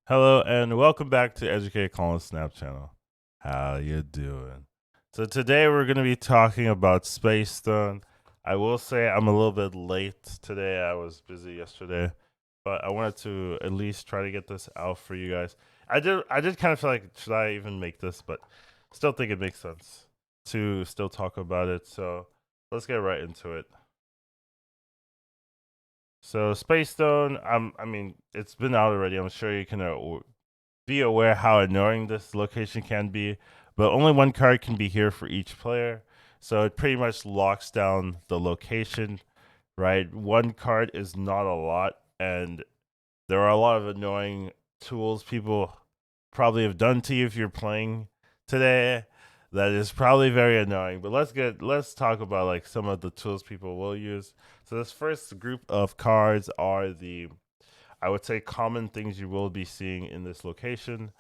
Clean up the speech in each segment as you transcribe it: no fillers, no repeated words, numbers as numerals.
Hello and welcome back to Educate Colin Snap channel. How you doing? So today we're going to be talking about Space Stone. I will say I'm a little bit late today. I was busy yesterday, but I wanted to at least try to get this out for you guys. I did kind of feel like should I even make this, but still think it makes sense to still talk about it. So let's get right into it. So Space Stone, I mean, it's been out already. I'm sure you can be aware how annoying this location can be, but only one card can be here for each player. So it pretty much locks down the location, right? One card is not a lot, and there are a lot of annoying tools people probably have done to you if you're playing today. That is probably very annoying. But let's talk about like some of the tools people will use. So this first group of cards are the I would say common things you will be seeing in this location,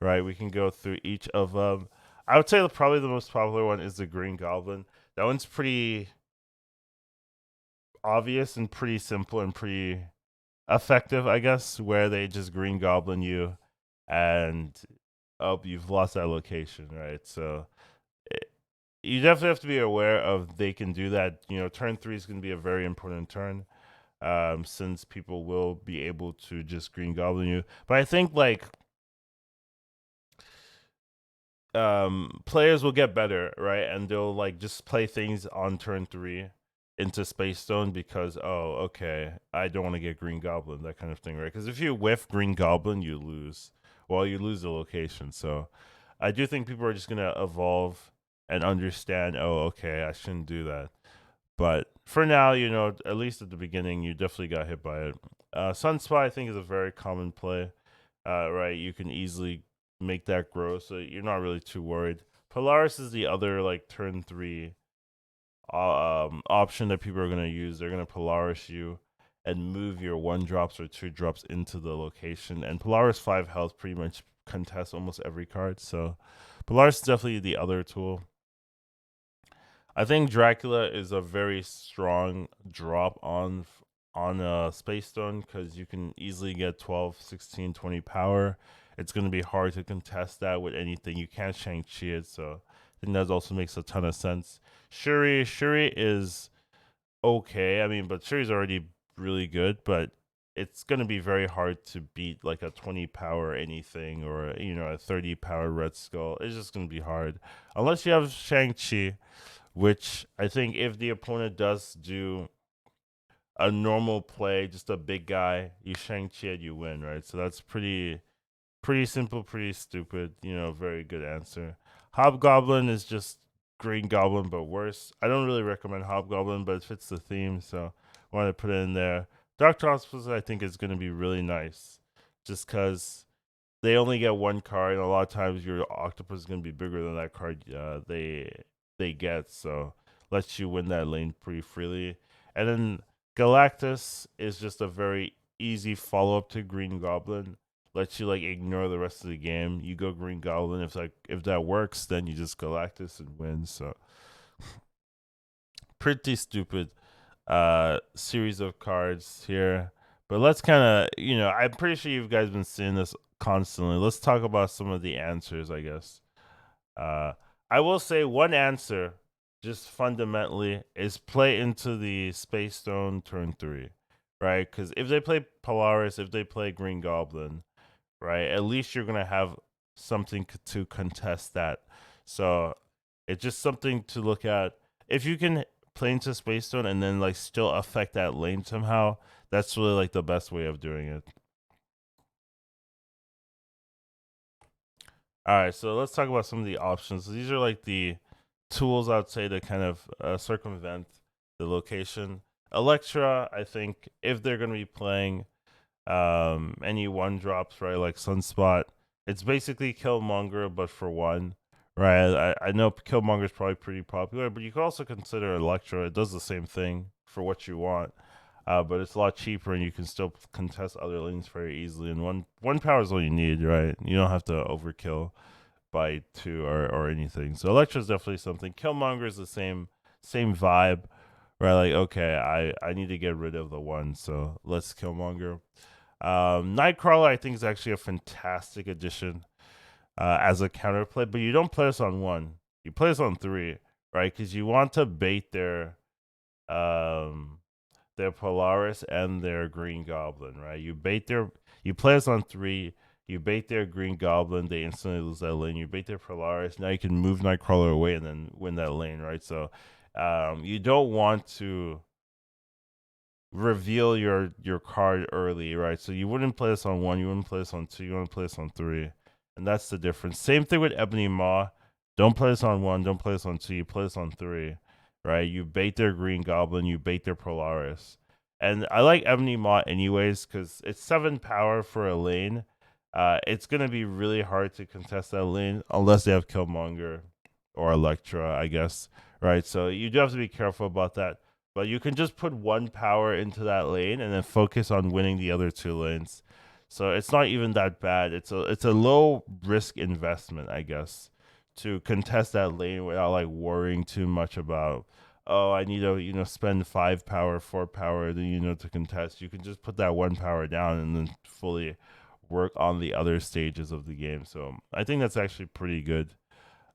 right? We can go through each of them. I would say probably the most popular one is the Green Goblin. That one's pretty obvious and pretty simple and pretty effective, I guess, where they just Green Goblin you and oh, you've lost that location, right? So it, you definitely have to be aware of they can do that. You know, turn three is going to be a very important turn since people will be able to just Green Goblin you. But I think like players will get better, right? And they'll like just play things on turn three into Space Stone because okay, I don't want to get Green Goblin, that kind of thing, right? Because if you whiff Green Goblin, you lose. Well, you lose the location. So I do think people are just gonna evolve and understand. Oh, okay, I shouldn't do that. But for now, you know, at least at the beginning, you definitely got hit by it. Sunspot, I think, is a very common play. Right, you can easily make that grow, so you're not really too worried. Polaris is the other like turn three option that people are gonna use. They're gonna Polaris you and move your one drops or two drops into the location. And Polaris 5 health pretty much contests almost every card. So Polaris is definitely the other tool. I think Dracula is a very strong drop on Space Stone because you can easily get 12, 16, 20 power. It's going to be hard to contest that with anything. You can't Shang-Chi it, so I think that also makes a ton of sense. Shuri is okay. I mean, but Shuri's already really good, but it's going to be very hard to beat like a 20 power anything or, you know, a 30 power Red Skull. It's just going to be hard. Unless you have Shang-Chi, which I think if the opponent does do a normal play, just a big guy, you Shang-Chi and you win, right? So that's pretty simple, pretty stupid, you know, very good answer. Hobgoblin is just Green Goblin but worse. I don't really recommend Hobgoblin, but it fits the theme, so I wanted to put it in there. Doctor Octopus I think is gonna be really nice. Just cause they only get one card, and a lot of times your octopus is gonna be bigger than that card they get, so lets you win that lane pretty freely. And then Galactus is just a very easy follow up to Green Goblin. Lets you like ignore the rest of the game. You go Green Goblin. If that works, then you just Galactus and win. So pretty stupid series of cards here. But let's kind of, you know, I'm pretty sure you guys been seeing this constantly. Let's talk about some of the answers, I guess. Uh, I will say one answer, just fundamentally, is play into the Space Stone turn three, right? Because if they play Polaris, if they play Green Goblin, right, at least you're gonna have something to contest that. So it's just something to look at. If you can play into Space Stone and then like still affect that lane somehow, that's really like the best way of doing it. All right, so let's talk about some of the options. So these are like the tools I'd say to kind of circumvent the location. Electra, I think if they're going to be playing any one drops, right, like Sunspot, it's basically Killmonger, but for one, right? I know Killmonger is probably pretty popular, but you could also consider Electra. It does the same thing for what you want. But it's a lot cheaper, and you can still contest other lanes very easily. And one power is all you need, right? You don't have to overkill by two or anything. So Electra is definitely something. Killmonger is the same vibe, right? Like okay, I need to get rid of the one, so let's Killmonger. Nightcrawler, I think, is actually a fantastic addition as a counterplay, but you don't play this on 1. You play this on 3, right? Because you want to bait um, their Polaris and their Green Goblin, right? You play this on 3. You bait their Green Goblin, they instantly lose that lane. You bait their Polaris, now you can move Nightcrawler away and then win that lane, right? So, you don't want to reveal your card early, right? So you wouldn't play this on 1, you wouldn't play this on 2, you wouldn't play this on 3, and that's the difference. Same thing with Ebony Maw. Don't play this on 1, don't play this on 2, you play this on 3, right? You bait their Green Goblin, you bait their Polaris. And I like Ebony Maw anyways because it's 7 power for a lane. It's gonna be really hard to contest that lane unless they have Killmonger or Electra, I guess, right? So you do have to be careful about that. But you can just put 1 power into that lane and then focus on winning the other 2 lanes. So it's not even that bad. It's a low risk investment, I guess, to contest that lane without like worrying too much about, oh, I need to spend 5 power, 4 power to contest. You can just put that 1 power down and then fully work on the other stages of the game. So I think that's actually pretty good.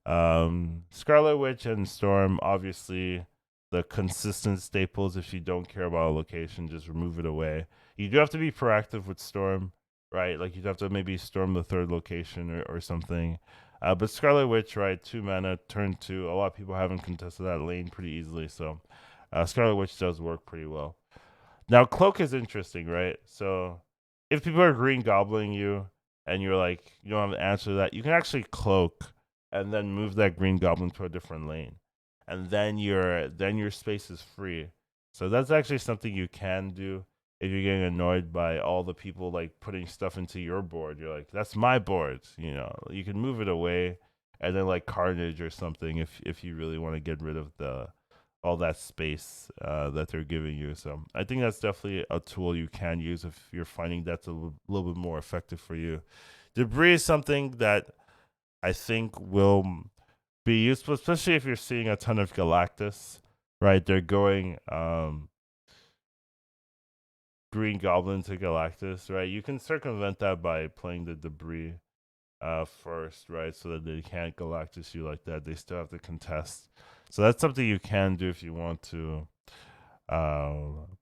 Scarlet Witch and Storm, obviously the consistent staples. If you don't care about a location, just remove it away. You do have to be proactive with Storm, right? Like you'd have to maybe storm the 3rd location or something. But Scarlet Witch, right? 2 mana, turn 2. A lot of people haven't contested that lane pretty easily, so Scarlet Witch does work pretty well. Now Cloak is interesting, right? So if people are Green Goblining you and you're like you don't have an answer to that, you can actually Cloak and then move that Green Goblin to a different lane, and then your space is free. So that's actually something you can do if you're getting annoyed by all the people like putting stuff into your board. You're like, that's my board. You can move it away, and then like Carnage or something if you really want to get rid of the all that space that they're giving you. So I think that's definitely a tool you can use if you're finding that's a little bit more effective for you. Debris is something that I think will be useful, especially if you're seeing a ton of Galactus, right? They're going Green Goblin to Galactus, right? You can circumvent that by playing the Debris first, right? So that they can't Galactus you like that. They still have to contest. So that's something you can do if you want to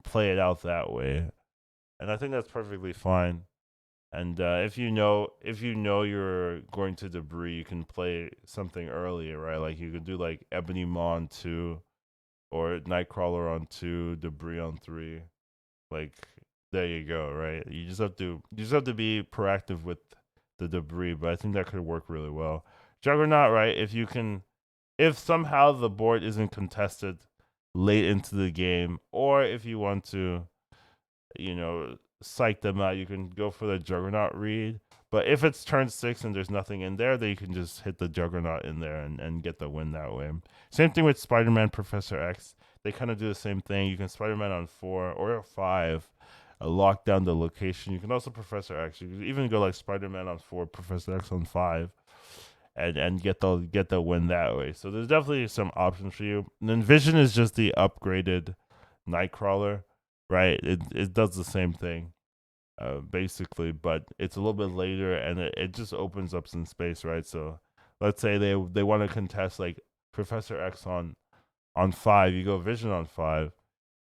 play it out that way. And I think that's perfectly fine. And if you know you're going to Debris, you can play something earlier, right? Like you could do like Ebony Maw on 2, or Nightcrawler on 2, Debris on 3. Like there you go, right? You just have to be proactive with the Debris, but I think that could work really well. Juggernaut, right? If somehow the board isn't contested late into the game, or if you want to, psych them out, you can go for the Juggernaut read. But if it's turn 6 and there's nothing in there, then you can just hit the Juggernaut in there and get the win that way. Same thing with Spider-Man, Professor X. They kind of do the same thing. You can Spider-Man on 4 or 5, lock down the location. You can also Professor X. You can even go like Spider-Man on 4, Professor X on 5, and get the win that way. So there's definitely some options for you. And then Vision is just the upgraded Nightcrawler, right? It does the same thing, basically, but it's a little bit later, and it just opens up some space, right? So let's say they want to contest like Professor X on 5, you go Vision on 5,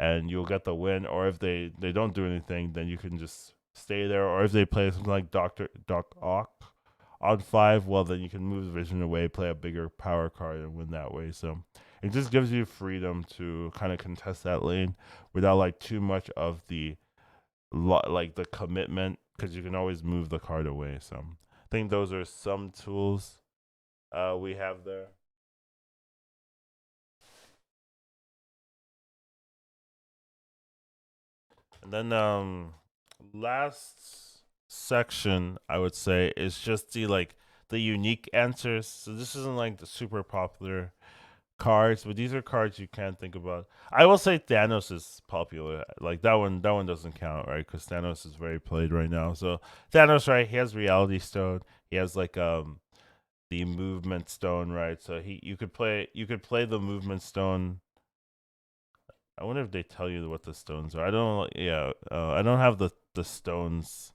and you'll get the win. Or if they don't do anything, then you can just stay there. Or if they play something like Doc Ock on 5, well then you can move Vision away, play a bigger power card, and win that way. So it just gives you freedom to kind of contest that lane without like too much of the like the commitment, because you can always move the card away. So I think those are some tools we have there. And then last section I would say is just the unique answers. So this isn't like the super popular cards, but these are cards you can think about. I will say Thanos is popular. Like that one doesn't count, right? Because Thanos is very played right now. So Thanos, right? He has Reality Stone. He has like the Movement Stone, right? So you could play the Movement Stone. I wonder if they tell you what the stones are. I don't. Yeah, I don't have the the stones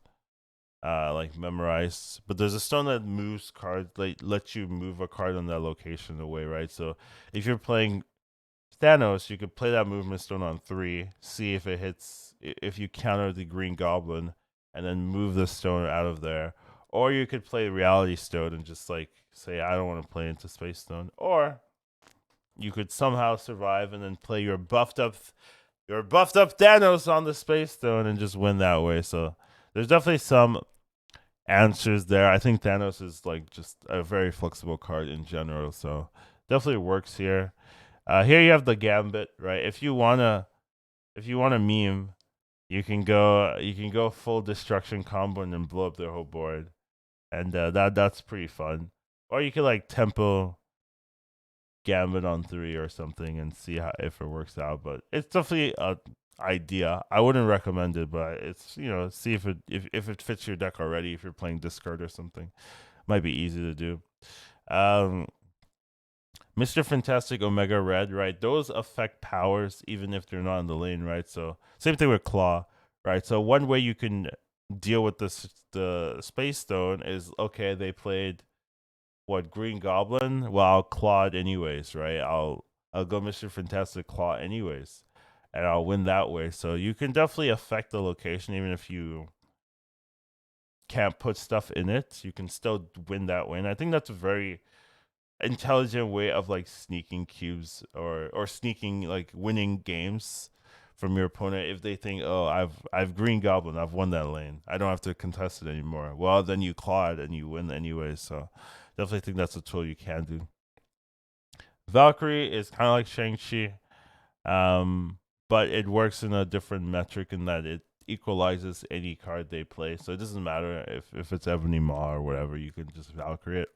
like memorized. But there's a stone that moves cards, like lets you move a card on that location away, right? So if you're playing Thanos, you could play that movement stone on 3, see if it hits, if you counter the Green Goblin, and then move the stone out of there. Or you could play Reality Stone and just like say, I don't want to play into Space Stone. Or you could somehow survive and then play your buffed up Thanos on the Space Stone and just win that way. So there's definitely some answers there. I think Thanos is like just a very flexible card in general, so definitely works here. Here you have the Gambit, right? If you wanna meme, you can go full destruction combo and then blow up their whole board, and that's pretty fun. Or you could like tempo Gambit on 3 or something and see how if it works out. But it's definitely a idea. I wouldn't recommend it, but it's see if it fits your deck already. If you're playing discard or something, might be easy to do. Mr. Fantastic Omega Red, right? Those affect powers even if they're not in the lane, right? So same thing with Claw, right? So one way you can deal with the Space Stone is okay. They played what Green Goblin? Well, I'll claw it anyways, right? I'll go Mr. Fantastic Claw anyways, and I'll win that way. So you can definitely affect the location even if you can't put stuff in it. You can still win that way, and I think that's a very intelligent way of like sneaking cubes or sneaking like winning games from your opponent if they think, oh, I've Green Goblin, I've won that lane, I don't have to contest it anymore. Well, then you claw it and you win anyway. So definitely think that's a tool you can do. Valkyrie is kind of like Shang-Chi, but it works in a different metric in that it equalizes any card they play. So it doesn't matter if it's Ebony Maw or whatever, you can just Valkyrie it.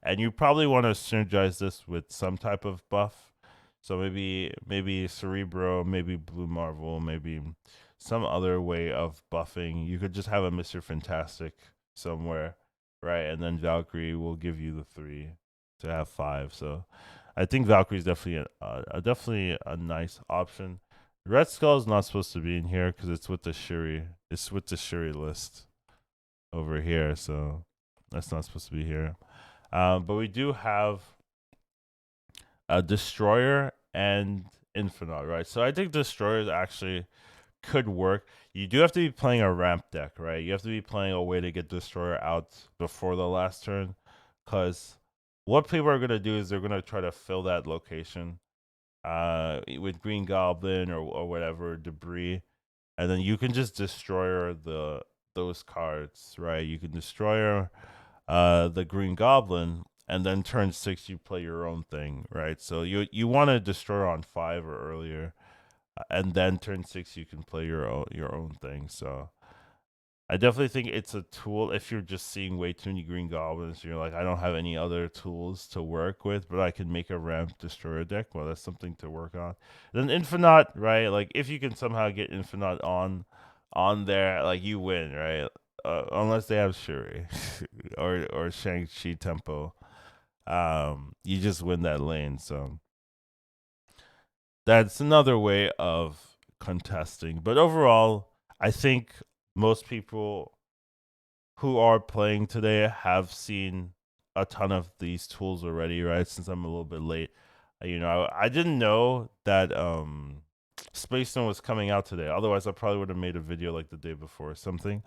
And you probably want to synergize this with some type of buff. So maybe Cerebro, maybe Blue Marvel, maybe some other way of buffing. You could just have a Mr. Fantastic somewhere, right? And then Valkyrie will give you the 3 to have 5. So I think Valkyrie is definitely definitely a nice option. Red Skull is not supposed to be in here because it's with the Shuri. It's with the Shuri list over here, so that's not supposed to be here. But we do have a Destroyer and Infinite, right? So I think Destroyers actually could work. You do have to be playing a ramp deck, right? You have to be playing a way to get Destroyer out before the last turn, because what people are going to do is they're going to try to fill that location with Green Goblin or whatever debris, and then you can just destroy those cards, right? You can destroy the Green Goblin, and then turn 6 you play your own thing, right? So you want to destroy on 5 or earlier, and then turn 6 you can play your own thing. So I definitely think it's a tool if you're just seeing way too many Green Goblins. You're like, I don't have any other tools to work with, but I can make a ramp destroyer deck. Well, that's something to work on. Then Infinite, right? Like if you can somehow get Infinite on there, like you win, right? Unless they have Shuri or Shang-Chi tempo, you just win that lane. So that's another way of contesting. But overall, I think most people who are playing today have seen a ton of these tools already, right? Since I'm a little bit late, I didn't know that Space Stone was coming out today. Otherwise, I probably would have made a video like the day before or something.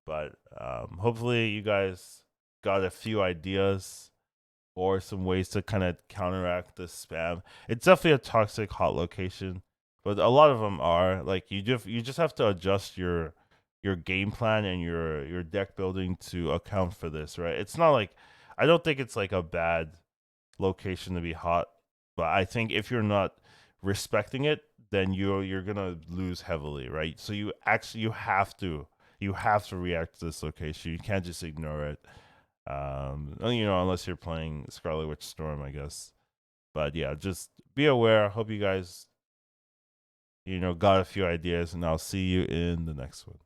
But hopefully, you guys got a few ideas or some ways to kind of counteract the spam. It's definitely a toxic hot location, but a lot of them are like you just have to adjust your game plan and your deck building to account for this, right? It's not like I don't think it's like a bad location to be hot, but I think if you're not respecting it, then you're gonna lose heavily, right? So you have to react to this location. You can't just ignore it. Unless you're playing Scarlet Witch Storm, I guess. But yeah, just be aware. Hope you guys got a few ideas, and I'll see you in the next one.